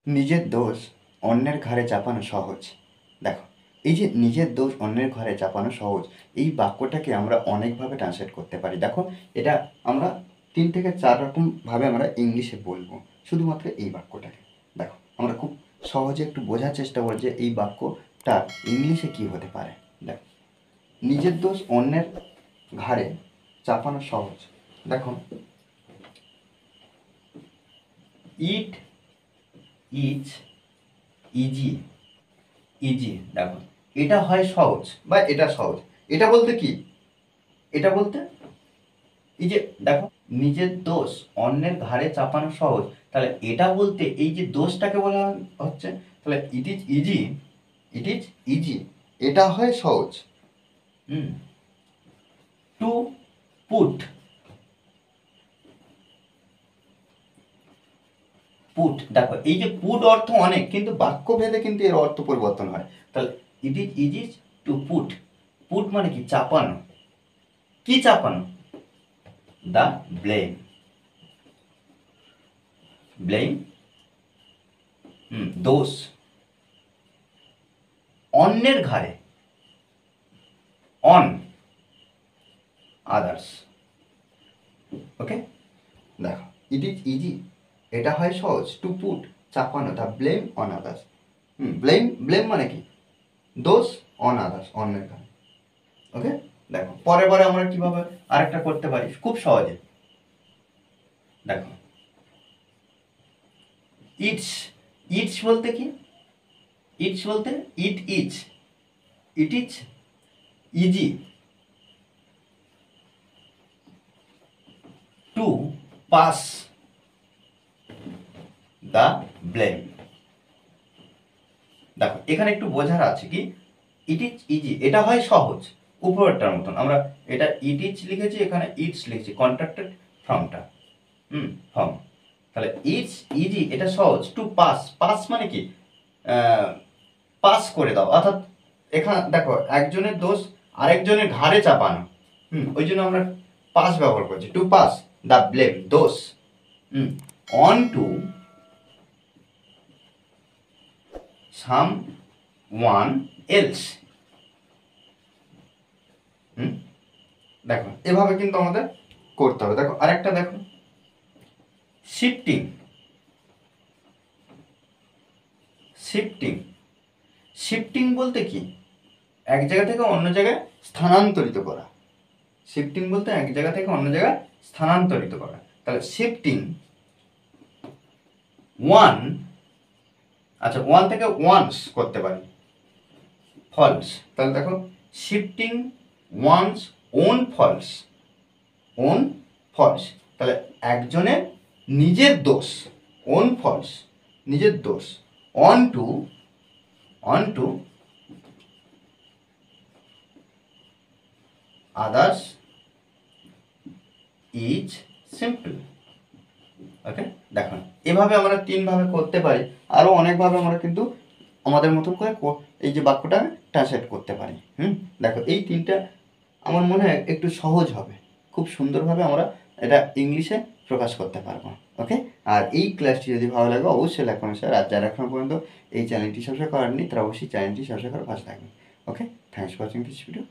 নিজের দোষ অন্যের ঘাড়ে চাপানো সহজ। দেখো, এই যে নিজের দোষ অন্যের ঘাড়ে চাপানো সহজ, এই বাক্যটাকে আমরা অনেকভাবে ট্রান্সলেট করতে পারি। দেখো, এটা আমরা ৩ থেকে ৪ রকমভাবে আমরা ইংলিশে বলবো শুধুমাত্র এই বাক্যটাকে। দেখো, আমরা খুব সহজে একটু বোঝার চেষ্টা করি যে এই বাক্যটা ইংলিশে কী হতে পারে। দেখো, নিজের দোষ অন্যের ঘাড়ে চাপানো সহজ। দেখো, ইট ইজ ইজি। ইজি, দেখো, এটা হয় সহজ বা এটা সহজ। এটা বলতে কি, এটা বলতে এই যে দেখো, নিজের দোষ অন্যের ঘাড়ে চাপানো সহজ, তাহলে এটা বলতে এই যে দোষটাকে বলা হচ্ছে, তাহলে it is easy. It is easy, এটা হয় সহজ। To put. পুট, দেখো, এই যে পুট অর্থ অনেক, কিন্তু বাক্য ভেদে কিন্তু এর অর্থ পরিবর্তন হয়। তাহলে it is easy to put. Put মানে কি, চাপানো। কি চাপানো? The blame. ব্লেম, দোষ অন্যের ঘাড়ে, অন আদার্স। ওকে, দেখো, ইট ইজ ইজি, এটা হয় সহজ। টু পুট, চাপানো, the blame on others. Blame, blame মানে কি, দোষ, অন আদার্স, অন্যের ঘাড়ে। ওকে, দেখো, পরে পরে আমরা কিভাবে আরেকটা করতে পারি খুব সহজে। দেখো, ইটস। ইটস বলতে কি, ইটস বলতে it is. It is easy to pass the blame. দেখো, এখানে একটু বোঝার আছে কি, ইট ইজ ইজি, এটা হয় সহজ, উপরেরটার মতন। আমরা এটা ইট ইজ লিখেছি, এখানে ইটস লিখেছি, কন্ট্রাক্টেড ফর্মটা। ফর্ম, তাহলে ইটস ইজি, এটা সহজ। টু পাস, পাস মানে কি, পাস করে দাও। অর্থাৎ এখানে দেখো, একজনের দোষ আরেকজনের ঘাড়ে চাপানো। ওই জন্য আমরা পাস ব্যবহার করছি। টু পাস দ্য ব্লেম, দোষ, on to someone else. দেখো, এভাবে কিন্তু আমাদের করতে হবে। দেখো, আরেকটা দেখো, শিফটিং। শিফটিং, শিফটিং বলতে কি, এক জায়গা থেকে অন্য জায়গায় স্থানান্তরিত করা। শিফটিং বলতে এক জায়গা থেকে অন্য জায়গায় স্থানান্তরিত করা। তাহলে শিফটিং ওয়ান, আচ্ছা, ওয়ান থেকে ওয়ান্স করতে পারি, ফলস। তাহলে দেখো, shifting one's own faults. Own faults, তাহলে একজনের নিজের দোষ, ওন ফলস, নিজের দোষ, on to, on to others is simple. Okay, দেখুন, এভাবে আমরা 3 ভাবে করতে পারি। আরও অনেকভাবে আমরা কিন্তু আমাদের মতন করে এই যে বাক্যটা ট্রান্সলেট করতে পারি। দেখো, এই 3টা আমার মনে হয় একটু সহজ হবে, খুব সুন্দরভাবে আমরা এটা ইংলিশে প্রকাশ করতে পারবো। ওকে, আর এই ক্লাসটি যদি ভালো লাগে অবশ্যই লাইক কমেন্ট শেয়ার। আর যারা এখনো পর্যন্ত এই চ্যানেলটি সাবস্ক্রাইব করেননি তারা অবশ্যই চ্যানেলটি সাবস্ক্রাইব করে পাশে থাকবেন। Okay, thanks for watching this video.